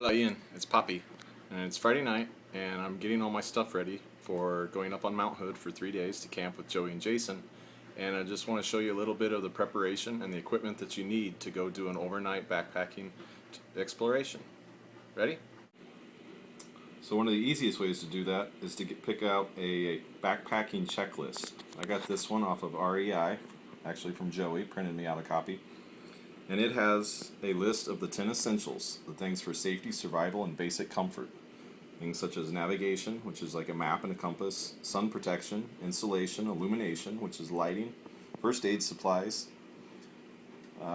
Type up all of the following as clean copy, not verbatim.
Hello Ian, it's Poppy, and it's Friday night, and I'm getting all my stuff ready for going up on Mount Hood for 3 days to camp with Joey and Jason. And I just want to show you a little bit of the preparation and the equipment that you need to go do an overnight backpacking exploration. Ready? So one of the easiest ways to do that is to pick out a backpacking checklist. I got this one off of REI, actually from Joey, printed me out a copy. And it has a list of the 10 essentials, the things for safety, survival, and basic comfort. Things such as navigation, which is like a map and a compass, sun protection, insulation, illumination, which is lighting, first aid supplies,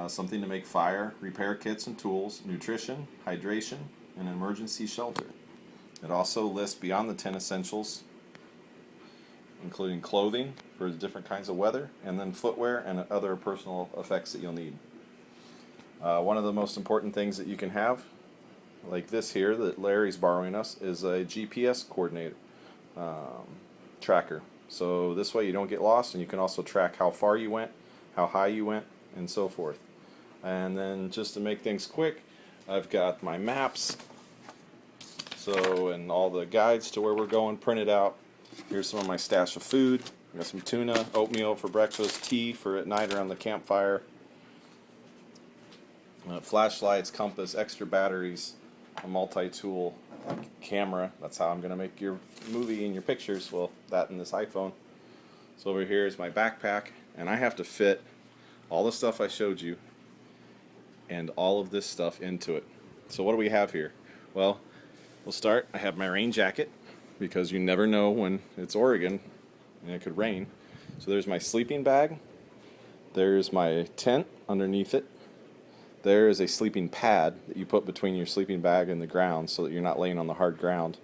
something to make fire, repair kits and tools, nutrition, hydration, and an emergency shelter. It also lists beyond the 10 essentials, including clothing for different kinds of weather, and then footwear and other personal effects that you'll need. One of the most important things that you can have, like this here that Larry's borrowing us, is a GPS coordinate tracker. So this way you don't get lost, and you can also track how far you went, how high you went, and so forth. And then just to make things quick, I've got my maps, and all the guides to where we're going printed out. Here's some of my stash of food. I got some tuna, oatmeal for breakfast, tea for at night around the campfire. Flashlights, compass, extra batteries, a multi-tool camera. That's how I'm going to make your movie and your pictures. Well, that and this iPhone. So over here is my backpack, and I have to fit all the stuff I showed you and all of this stuff into it. So what do we have here? Well, we'll start. I have my rain jacket, because you never know when it's Oregon and it could rain. So there's my sleeping bag. There's my tent underneath it. There is a sleeping pad that you put between your sleeping bag and the ground so that you're not laying on the hard ground.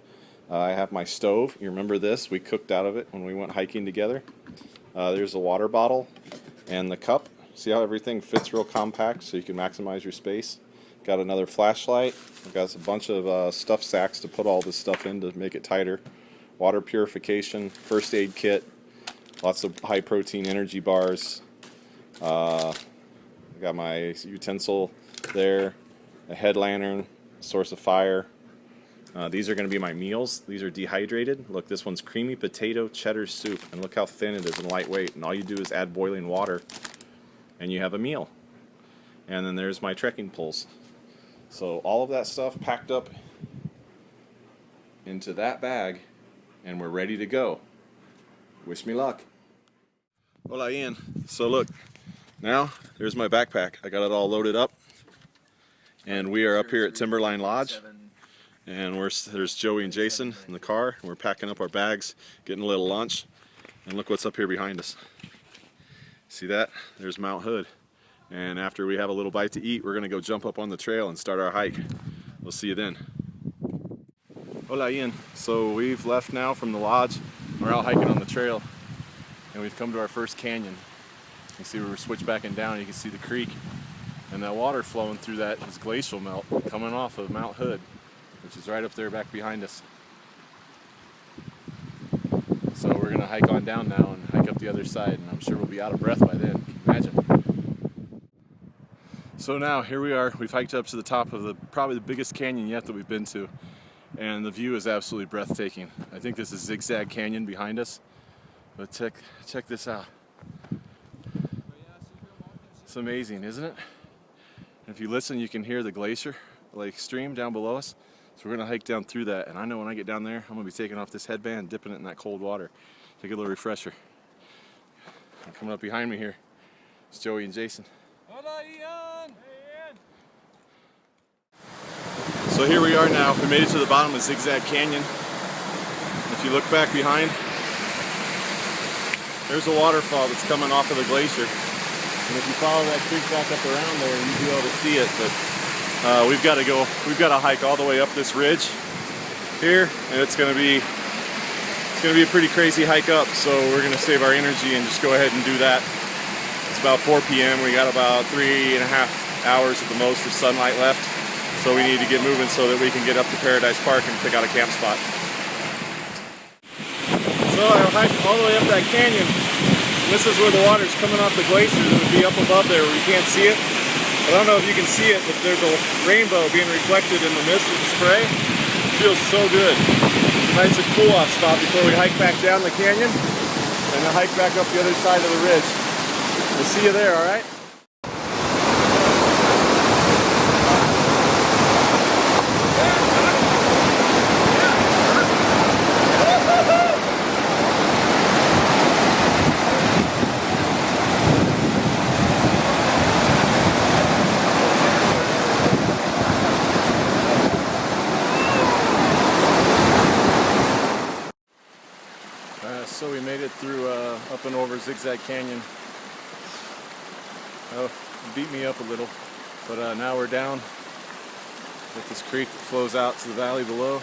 I have my stove. You remember this? We cooked out of it when we went hiking together. There's a water bottle and the cup. See how everything fits real compact so you can maximize your space? Got another flashlight. I've got a bunch of stuff sacks to put all this stuff in to make it tighter. Water purification, first aid kit, lots of high protein energy bars. I got my utensil there, a head lantern, source of fire. These are going to be my meals. These are dehydrated. Look, this one's creamy potato cheddar soup, and look how thin it is and lightweight. And all you do is add boiling water, and you have a meal. And then there's my trekking poles. So all of that stuff packed up into that bag, and we're ready to go. Wish me luck. Hola, Ian. So look. Now, there's my backpack. I got it all loaded up, and we are up here at Timberline Lodge, and there's Joey and Jason in the car, and we're packing up our bags, getting a little lunch, and look what's up here behind us. See that? There's Mount Hood, and after we have a little bite to eat, we're going to go jump up on the trail and start our hike. We'll see you then. Hola, Ian. So we've left now from the lodge. We're out hiking on the trail, and we've come to our first canyon. You see we're switchbacking down, you can see the creek, and that water flowing through that is glacial melt coming off of Mount Hood, which is right up there back behind us. So we're going to hike on down now and hike up the other side, and I'm sure we'll be out of breath by then. Can you imagine? So now here we are. We've hiked up to the top of probably the biggest canyon yet that we've been to, and the view is absolutely breathtaking. I think this is Zigzag Canyon behind us, but check this out. It's amazing, isn't it? And if you listen, you can hear the glacier like stream down below us. So we're gonna hike down through that, and I know when I get down there, I'm gonna be taking off this headband, dipping it in that cold water, take a little refresher. And coming up behind me here, it's Joey and Jason. Hola, Ian! Hey, Ian! So here we are now. We made it to the bottom of Zigzag Canyon. If you look back behind, there's a waterfall that's coming off of the glacier. And if you follow that creek back up around there, you'll be able to see it. But we've got to hike all the way up this ridge here, and it's going to be a pretty crazy hike up. So we're going to save our energy and just go ahead and do that. It's about 4 p.m. We got about 3.5 hours at the most of sunlight left. So we need to get moving so that we can get up to Paradise Park and pick out a camp spot. So I hiked all the way up that canyon. This is where the water's coming off the glacier. It would be up above there where you can't see it. I don't know if you can see it, but there's a rainbow being reflected in the mist of the spray. It feels so good. Nice and cool off spot before we hike back down the canyon and then hike back up the other side of the ridge. We'll see you there, all right? So we made it through up and over Zigzag Canyon. Oh, it beat me up a little, but now we're down at this creek that flows out to the valley below.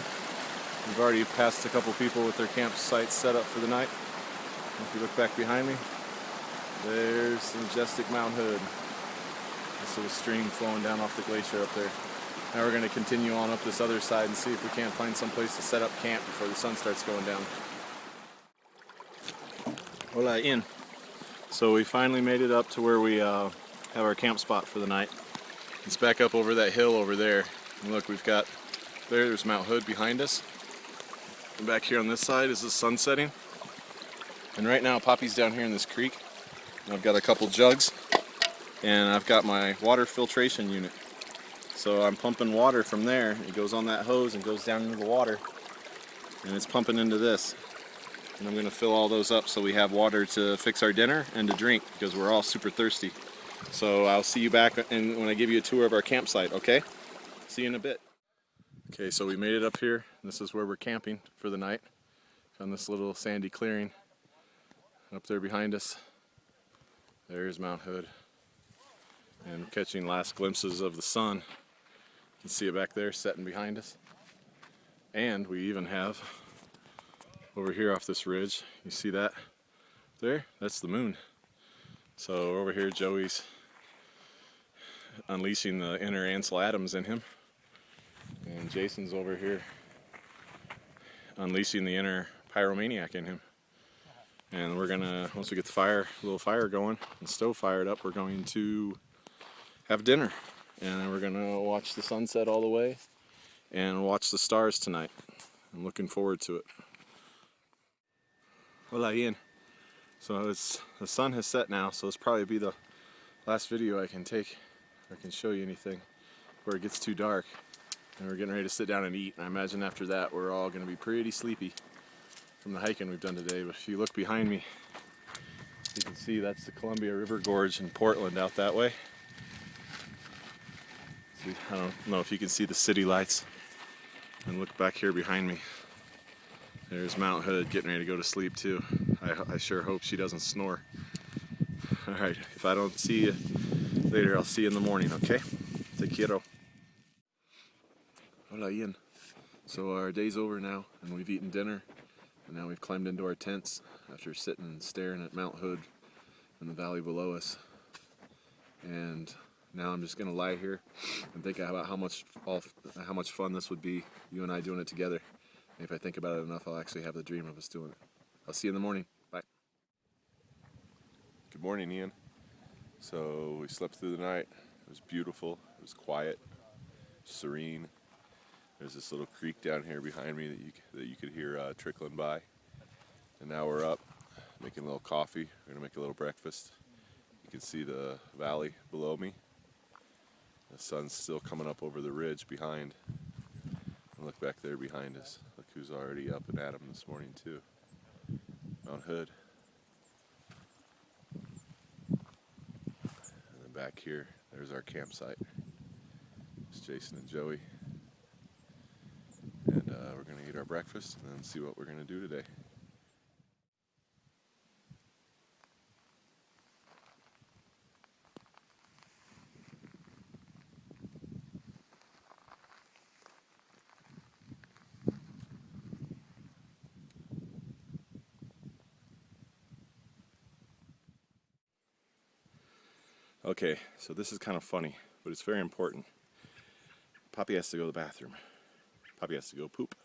We've already passed a couple people with their campsites set up for the night. If you look back behind me, there's the majestic Mount Hood. This little stream flowing down off the glacier up there. Now we're going to continue on up this other side and see if we can't find some place to set up camp before the sun starts going down. Hola, in. So we finally made it up to where we have our camp spot for the night. It's back up over that hill over there. And look, we've got, there's Mount Hood behind us. And back here on this side is the sun setting. And right now Poppy's down here in this creek. And I've got a couple jugs and I've got my water filtration unit. So I'm pumping water from there. It goes on that hose and goes down into the water. And it's pumping into this. And I'm going to fill all those up so we have water to fix our dinner and to drink because we're all super thirsty. So I'll see you back when I give you a tour of our campsite, okay? See you in a bit. Okay, so we made it up here. This is where we're camping for the night. On this little sandy clearing. Up there behind us, there's Mount Hood. And catching last glimpses of the sun. You can see it back there setting behind us. And we even have over here off this ridge, you see that there? That's the moon. So over here Joey's unleashing the inner Ansel Adams in him. And Jason's over here unleashing the inner pyromaniac in him. And we're gonna, once we get the little fire going and stove fired up, we're going to have dinner. And then we're gonna watch the sunset all the way and watch the stars tonight. I'm looking forward to it. Hola, Ian. So the sun has set now, so it's probably be the last video I can take. I can show you anything where it gets too dark. And we're getting ready to sit down and eat. And I imagine after that we're all going to be pretty sleepy from the hiking we've done today. But if you look behind me, you can see that's the Columbia River Gorge in Portland out that way. See, I don't know if you can see the city lights. And look back here behind me. There's Mount Hood getting ready to go to sleep too. I sure hope she doesn't snore. Alright, if I don't see you later, I'll see you in the morning, okay? Te quiero. Hola, Ian. So our day's over now, and we've eaten dinner, and now we've climbed into our tents after sitting and staring at Mount Hood and the valley below us. And now I'm just gonna lie here and think about how much fun this would be, you and I doing it together. And if I think about it enough, I'll actually have the dream of us doing it. I'll see you in the morning. Bye. Good morning, Ian. So we slept through the night. It was beautiful. It was quiet, serene. There's this little creek down here behind me that you could hear trickling by. And now we're up, making a little coffee. We're gonna make a little breakfast. You can see the valley below me. The sun's still coming up over the ridge behind. And look back there behind us. Look who's already up and at 'em this morning too. Mount Hood. And then back here, there's our campsite. It's Jason and Joey. And we're going to eat our breakfast and then see what we're going to do today. Okay, so this is kind of funny, but it's very important. Poppy has to go to the bathroom. Poppy has to go poop.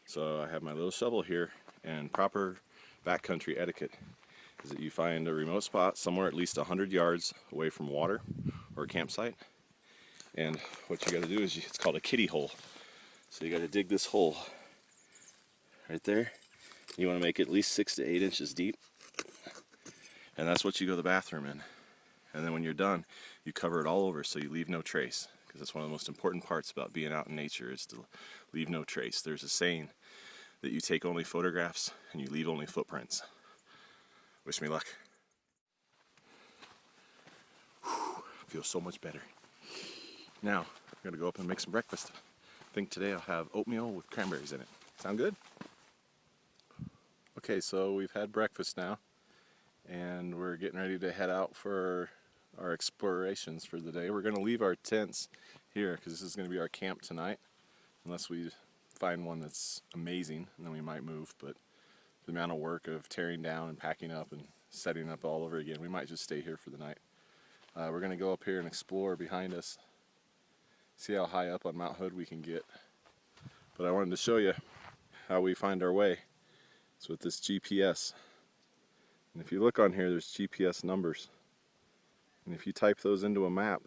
So I have my little shovel here, and proper backcountry etiquette is that you find a remote spot somewhere at least 100 yards away from water or a campsite, And what you got to do is it's called a kiddie hole. So you got to dig this hole right there. You want to make it at least 6 to 8 inches deep. And that's what you go to the bathroom in. And then when you're done, you cover it all over so you leave no trace. Because that's one of the most important parts about being out in nature is to leave no trace. There's a saying that you take only photographs and you leave only footprints. Wish me luck. Whew, feels so much better. Now, I'm gonna go up and make some breakfast. I think today I'll have oatmeal with cranberries in it. Sound good? Okay, so we've had breakfast now, and we're getting ready to head out for our explorations for the day. We're gonna leave our tents here because this is gonna be our camp tonight, unless we find one that's amazing, and then we might move. But the amount of work of tearing down and packing up and setting up all over again, we might just stay here for the night. We're gonna go up here and explore behind us, see how high up on Mount Hood we can get. But I wanted to show you how we find our way. It's with this GPS. And if you look on here, there's GPS numbers. And if you type those into a map,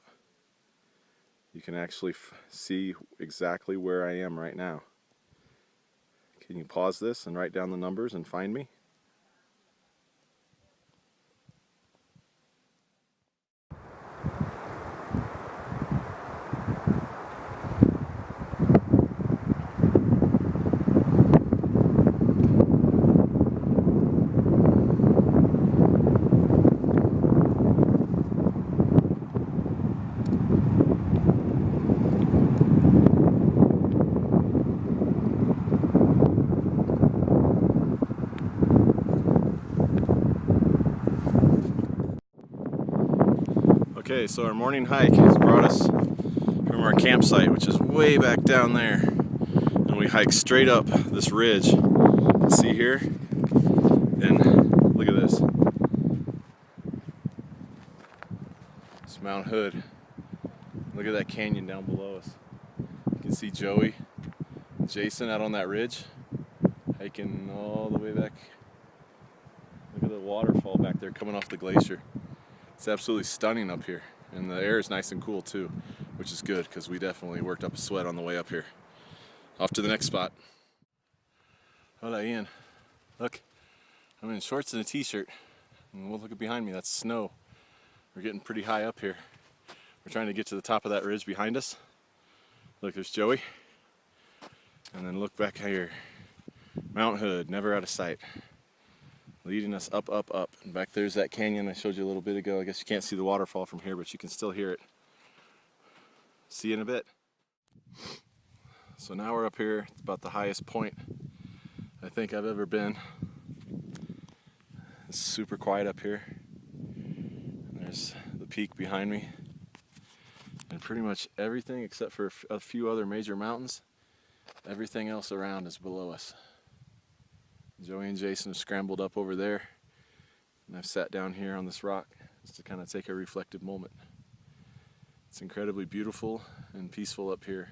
you can actually see exactly where I am right now. Can you pause this and write down the numbers and find me? Okay, so our morning hike has brought us from our campsite, which is way back down there, and we hike straight up this ridge. You can see here, and look at this. It's Mount Hood. Look at that canyon down below us. You can see Joey and Jason out on that ridge, hiking all the way back. Look at the waterfall back there coming off the glacier. It's absolutely stunning up here, and the air is nice and cool too, which is good because we definitely worked up a sweat on the way up here. Off to the next spot. Hola, Ian. Look, I'm in shorts and a t-shirt, and we'll look at behind me. That's snow. We're getting pretty high up here. We're trying to get to the top of that ridge behind us. Look, there's Joey. And then look back here. Mount Hood, never out of sight. Leading us up, up, up. And back there's that canyon I showed you a little bit ago. I guess you can't see the waterfall from here, but you can still hear it. See you in a bit. So now we're up here. It's about the highest point I think I've ever been. It's super quiet up here. There's the peak behind me. And pretty much everything except for a few other major mountains, everything else around is below us. Joey and Jason have scrambled up over there, and I've sat down here on this rock just to kind of take a reflective moment. It's incredibly beautiful and peaceful up here.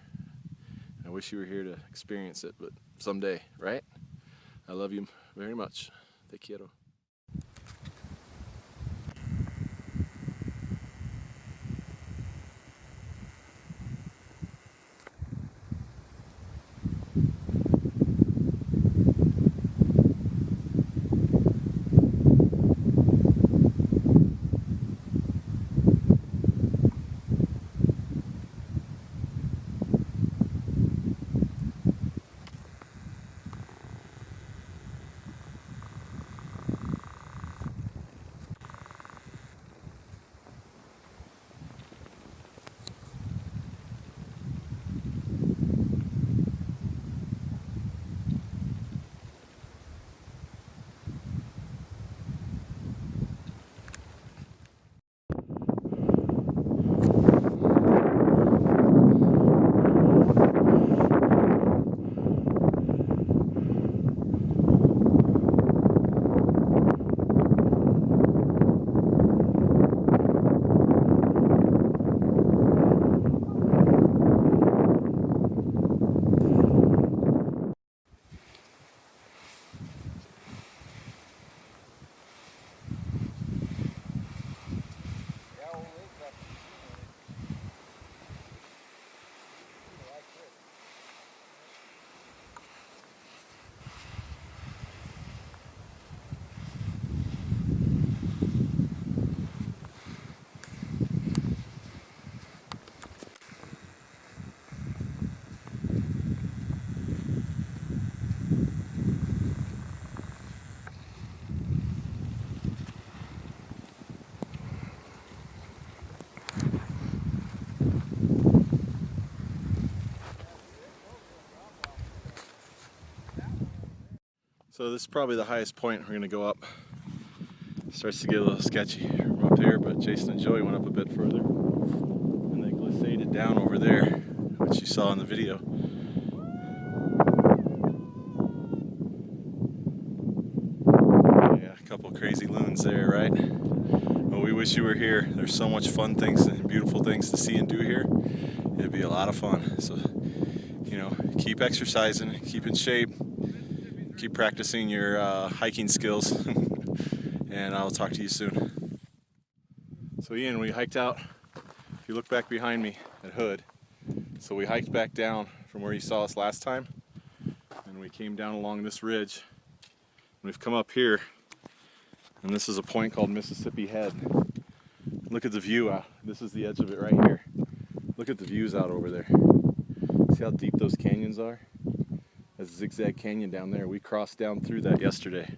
I wish you were here to experience it, but someday, right? I love you very much. Te quiero. So this is probably the highest point we're gonna go up. Starts to get a little sketchy from up here, but Jason and Joey went up a bit further. And they glissaded down over there, which you saw in the video. Yeah, a couple crazy loons there, right? Well, we wish you were here. There's so much fun things and beautiful things to see and do here. It'd be a lot of fun. So, you know, keep exercising, keep in shape, keep practicing your hiking skills, and I'll talk to you soon. So Ian, we hiked out, if you look back behind me at Hood, so we hiked back down from where you saw us last time, and we came down along this ridge. We've come up here, and this is a point called Mississippi Head. Look at the view out. This is the edge of it right here. Look at the views out over there. See how deep those canyons are? That's Zigzag Canyon down there. We crossed down through that yesterday.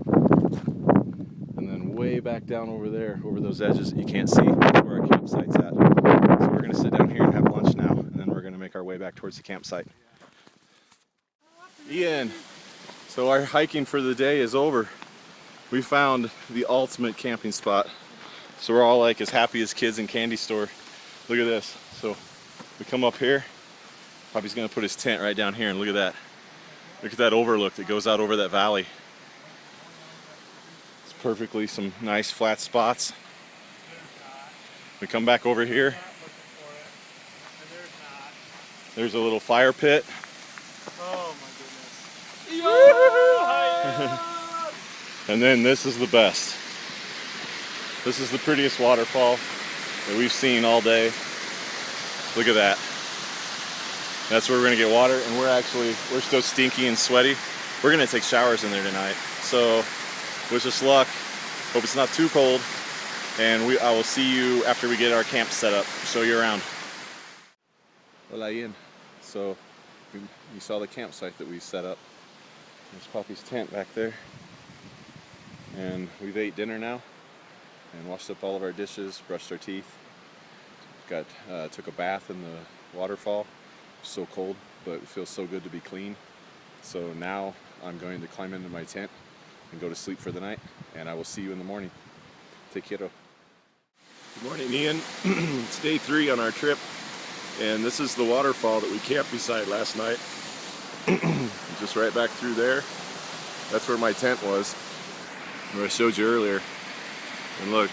And then way back down over there, over those edges that you can't see, that's where our campsite's at. So we're gonna sit down here and have lunch now, and then we're gonna make our way back towards the campsite. Ian, so our hiking for the day is over. We found the ultimate camping spot. So we're all like as happy as kids in candy store. Look at this. So we come up here. Poppy's gonna put his tent right down here, and look at that. Look at that overlook that goes out over that valley. It's perfectly some nice flat spots. We come back over here. There's a little fire pit. Oh my goodness. And then this is the best. This is the prettiest waterfall that we've seen all day. Look at that. That's where we're gonna get water, and we're still stinky and sweaty. We're gonna take showers in there tonight. So wish us luck. Hope it's not too cold. And I will see you after we get our camp set up. Show you around. Hola Ian. So you saw the campsite that we set up. There's Poppy's tent back there. And we've ate dinner now and washed up all of our dishes, brushed our teeth. Took a bath in the waterfall. So cold, but it feels so good to be clean. So now I'm going to climb into my tent and go to sleep for the night, and I will see you in the morning. Take care. Good morning, Ian. It's day 3 on our trip, and this is the waterfall that we camped beside last night. Just right back through there. That's where my tent was, where I showed you earlier. And look,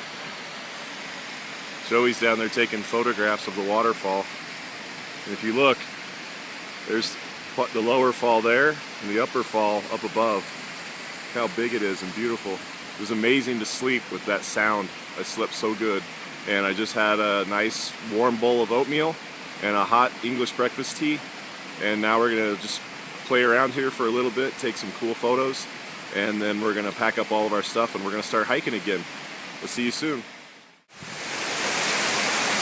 Joey's down there taking photographs of the waterfall. And if you look, there's the lower fall there and the upper fall up above. Look how big it is and beautiful. It was amazing to sleep with that sound. I slept so good. And I just had a nice warm bowl of oatmeal and a hot English breakfast tea. And now we're gonna just play around here for a little bit, take some cool photos, and then we're gonna pack up all of our stuff and we're gonna start hiking again. We'll see you soon.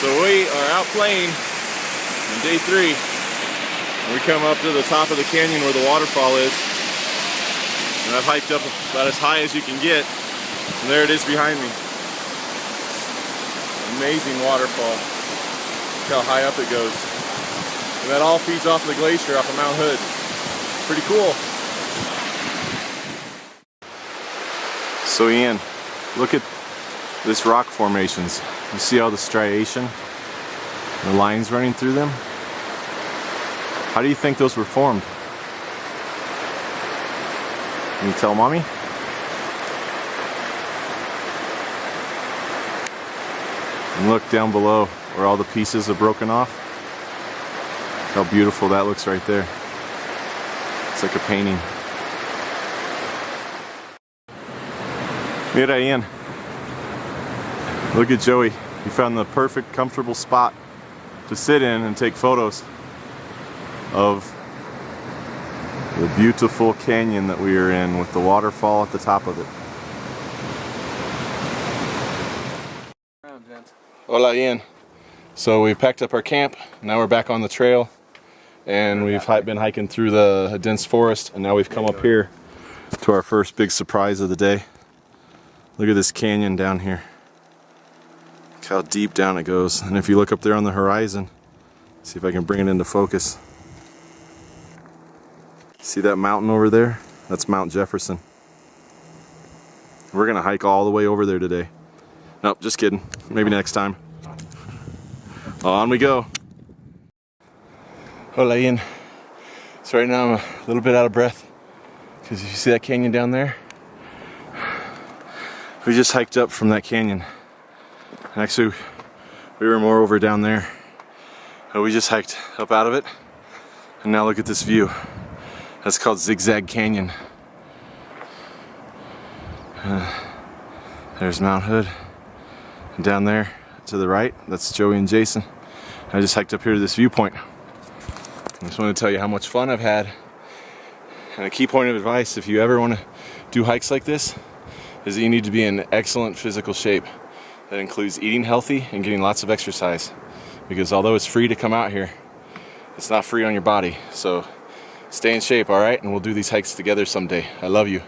So we are out playing on day 3. And we come up to the top of the canyon where the waterfall is. And I've hiked up about as high as you can get. And there it is behind me. Amazing waterfall. Look how high up it goes. And that all feeds off the glacier off of Mount Hood. Pretty cool. So Ian, look at this rock formations. You see all the striation? The lines running through them? How do you think those were formed? Can you tell Mommy? And look down below where all the pieces are broken off. How beautiful that looks right there. It's like a painting. Mira, Ian. Look at Joey. He found the perfect, comfortable spot to sit in and take photos of the beautiful canyon that we are in with the waterfall at the top of it. Hola, Ian. So we packed up our camp. Now we're back on the trail, and we've been hiking through the dense forest, and now we've come up here to our first big surprise of the day. Look at this canyon down here. Look how deep down it goes. And if you look up there on the horizon, see if I can bring it into focus. See that mountain over there? That's Mount Jefferson. We're gonna hike all the way over there today. Nope, just kidding. Maybe next time. On we go. Hola, Ian. So right now I'm a little bit out of breath because you see that canyon down there? We just hiked up from that canyon. Actually, we were more over down there. We just hiked up out of it. And now look at this view. That's called Zigzag Canyon. There's Mount Hood. And down there to the right, that's Joey and Jason. I just hiked up here to this viewpoint. I just want to tell you how much fun I've had. And a key point of advice, if you ever want to do hikes like this, is that you need to be in excellent physical shape. That includes eating healthy and getting lots of exercise. Because although it's free to come out here, it's not free on your body. So stay in shape, all right? And we'll do these hikes together someday. I love you.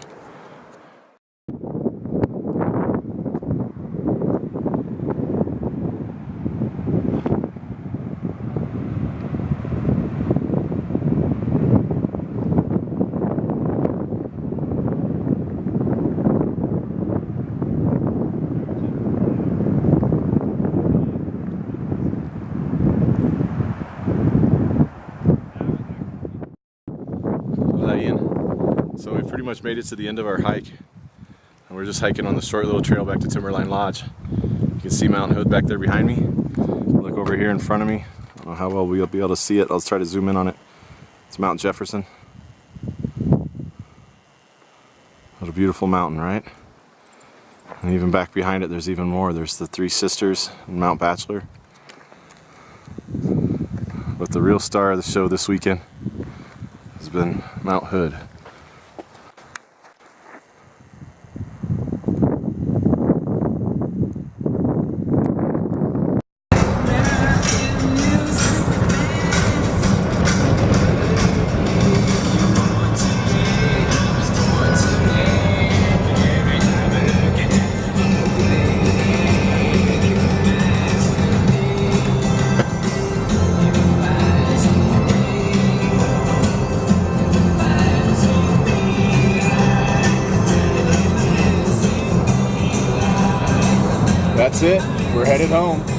So we pretty much made it to the end of our hike, and we're just hiking on the short little trail back to Timberline Lodge. You can see Mount Hood back there behind me. Look over here in front of me. I don't know how well we'll be able to see it. I'll try to zoom in on it. It's Mount Jefferson. What a beautiful mountain, right? And even back behind it, there's even more. There's the Three Sisters and Mount Bachelor. But the real star of the show this weekend has been Mount Hood. That's it. We're headed home.